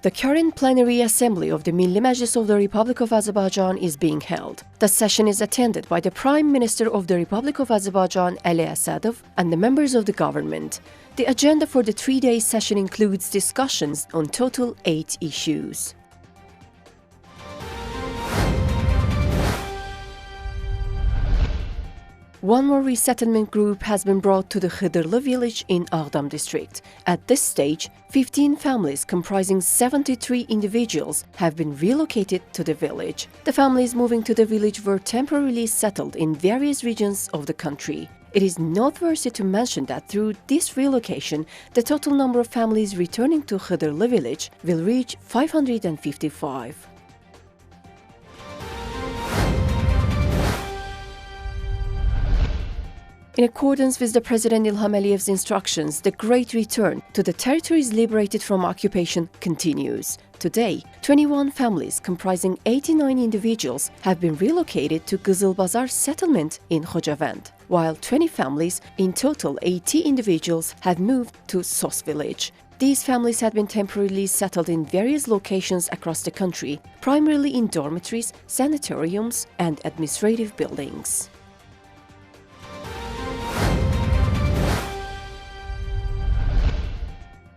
The current plenary assembly of the Milli Meclis of the Republic of Azerbaijan is being held. The session is attended by the Prime Minister of the Republic of Azerbaijan, Ali Asadov, and the members of the government. The agenda for the three-day session includes discussions on total 8 issues. One more resettlement group has been brought to the Khidırlı village in Ağdam district. At this stage, 15 families comprising 73 individuals have been relocated to the village. The families moving to the village were temporarily settled in various regions of the country. It is noteworthy to mention that through this relocation, the total number of families returning to Khidırlı village will reach 555. In accordance with the President İlham Aliyev's instructions, the Great Return to the territories liberated from occupation continues. Today, 21 families comprising 89 individuals have been relocated to Kızılbazar settlement in Nakhchivan, while 20 families, in total 80 individuals, have moved to Sos village. These families had been temporarily settled in various locations across the country, primarily in dormitories, sanatoriums, and administrative buildings.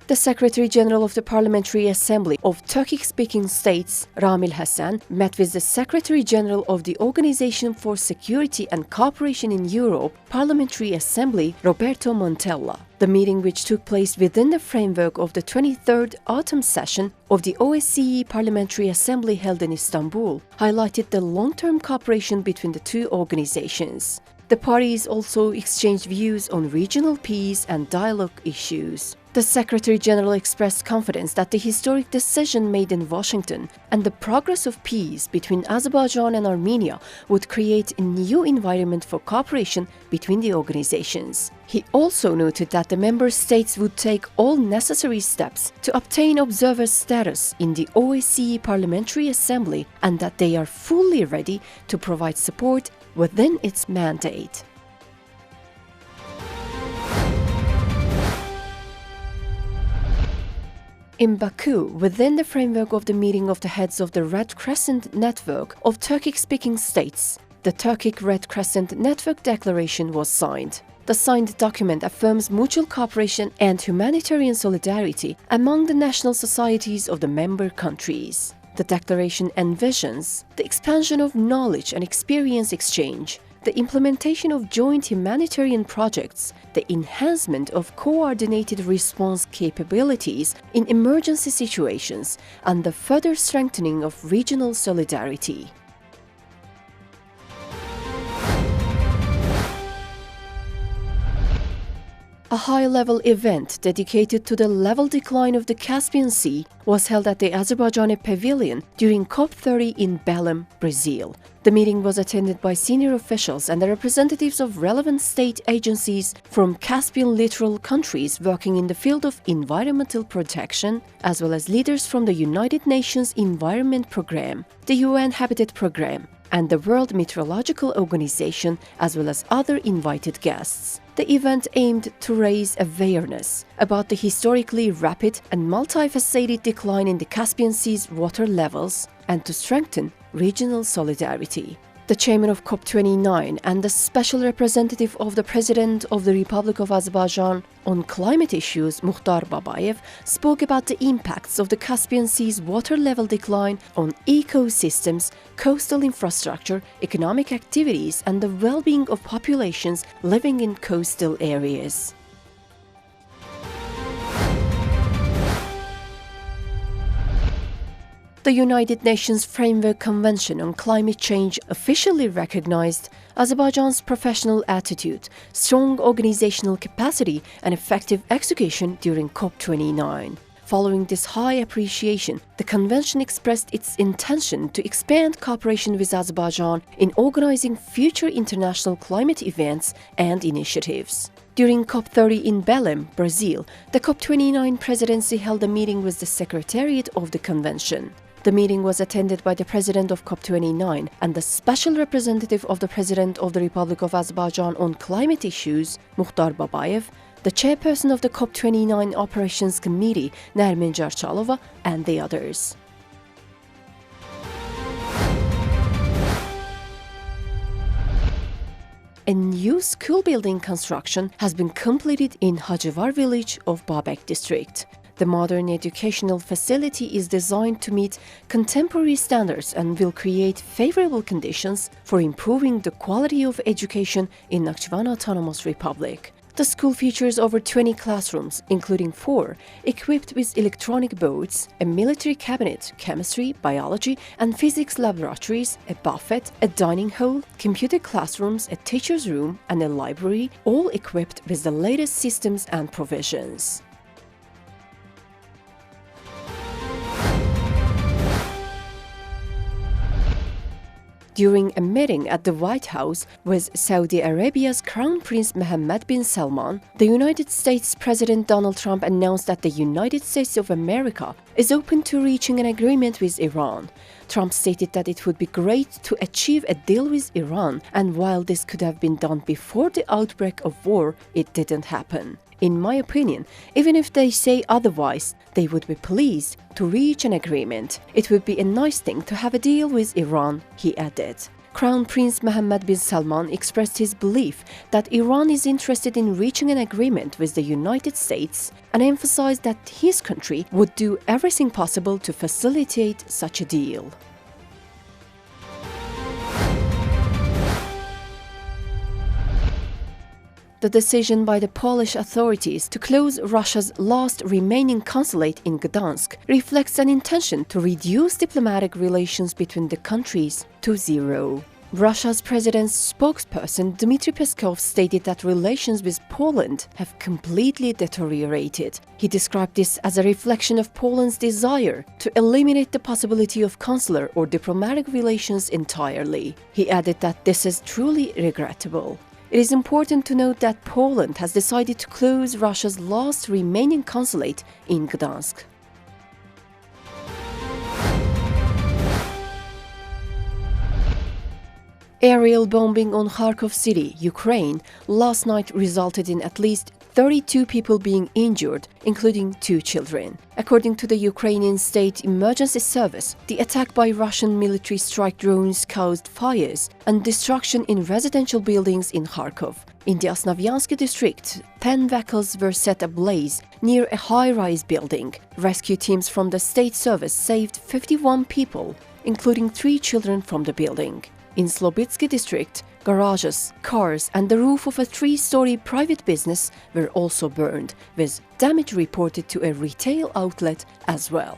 The Secretary-General of the Parliamentary Assembly of Turkic-speaking states, Ramil Hassan, met with the Secretary-General of the Organization for Security and Cooperation in Europe Parliamentary Assembly, Roberto Montella. The meeting, which took place within the framework of the 23rd autumn session of the OSCE Parliamentary Assembly held in Istanbul, highlighted the long-term cooperation between the two organizations. The parties also exchanged views on regional peace and dialogue issues. The Secretary-General expressed confidence that the historic decision made in Washington and the progress of peace between Azerbaijan and Armenia would create a new environment for cooperation between the organizations. He also noted that the member states would take all necessary steps to obtain observer status in the OSCE Parliamentary Assembly and that they are fully ready to provide support within its mandate. In Baku, within the framework of the meeting of the heads of the Red Crescent Network of Turkic-speaking states, the Turkic Red Crescent Network Declaration was signed. The signed document affirms mutual cooperation and humanitarian solidarity among the national societies of the member countries. The declaration envisions the expansion of knowledge and experience exchange, the implementation of joint humanitarian projects, the enhancement of coordinated response capabilities in emergency situations, and the further strengthening of regional solidarity. A high-level event dedicated to the level decline of the Caspian Sea was held at the Azerbaijani Pavilion during COP30 in Belém, Brazil. The meeting was attended by senior officials and the representatives of relevant state agencies from Caspian littoral countries working in the field of environmental protection, as well as leaders from the United Nations Environment Programme, the UN Habitat Programme, and the World Meteorological Organization, as well as other invited guests. The event aimed to raise awareness about the historically rapid and multifaceted decline in the Caspian Sea's water levels and to strengthen regional solidarity. The chairman of COP29 and the special representative of the President of the Republic of Azerbaijan on climate issues, Mukhtar Babayev, spoke about the impacts of the Caspian Sea's water level decline on ecosystems, coastal infrastructure, economic activities, and the well-being of populations living in coastal areas. The United Nations Framework Convention on Climate Change officially recognized Azerbaijan's professional attitude, strong organizational capacity, and effective execution during COP29. Following this high appreciation, the convention expressed its intention to expand cooperation with Azerbaijan in organizing future international climate events and initiatives. During COP30 in Belém, Brazil, the COP29 presidency held a meeting with the Secretariat of the convention. The meeting was attended by the President of COP29 and the Special Representative of the President of the Republic of Azerbaijan on climate issues, Mukhtar Babayev, the chairperson of the COP29 Operations Committee, Nermin Jarchalova, and the others. A new school building construction has been completed in Nakhchivan village of Babek district. The modern educational facility is designed to meet contemporary standards and will create favorable conditions for improving the quality of education in Nakhchivan Autonomous Republic. The school features over 20 classrooms, including 4 equipped with electronic boards, a military cabinet, chemistry, biology, and physics laboratories, a buffet, a dining hall, computer classrooms, a teacher's room, and a library, all equipped with the latest systems and provisions. During a meeting at the White House with Saudi Arabia's Crown Prince Mohammed bin Salman, the United States President Donald Trump announced that the United States of America is open to reaching an agreement with Iran. Trump stated that it would be great to achieve a deal with Iran, and while this could have been done before the outbreak of war, it didn't happen. In my opinion, even if they say otherwise, they would be pleased to reach an agreement. It would be a nice thing to have a deal with Iran, he added. Crown Prince Mohammed bin Salman expressed his belief that Iran is interested in reaching an agreement with the United States and emphasized that his country would do everything possible to facilitate such a deal. The decision by the Polish authorities to close Russia's last remaining consulate in Gdansk reflects an intention to reduce diplomatic relations between the countries to zero. Russia's president's spokesperson Dmitry Peskov stated that relations with Poland have completely deteriorated. He described this as a reflection of Poland's desire to eliminate the possibility of consular or diplomatic relations entirely. He added that this is truly regrettable. It is important to note that Poland has decided to close Russia's last remaining consulate in Gdansk. Aerial bombing on Kharkov city, Ukraine, last night resulted in at least 32 people being injured, including 2 children. According to the Ukrainian State Emergency Service, the attack by Russian military strike drones caused fires and destruction in residential buildings in Kharkov. In the Osnaviansky district, 10 vehicles were set ablaze near a high-rise building. Rescue teams from the state service saved 51 people, including 3 children from the building. In Slobitsky district, garages, cars, and the roof of a 3-story private business were also burned, with damage reported to a retail outlet as well.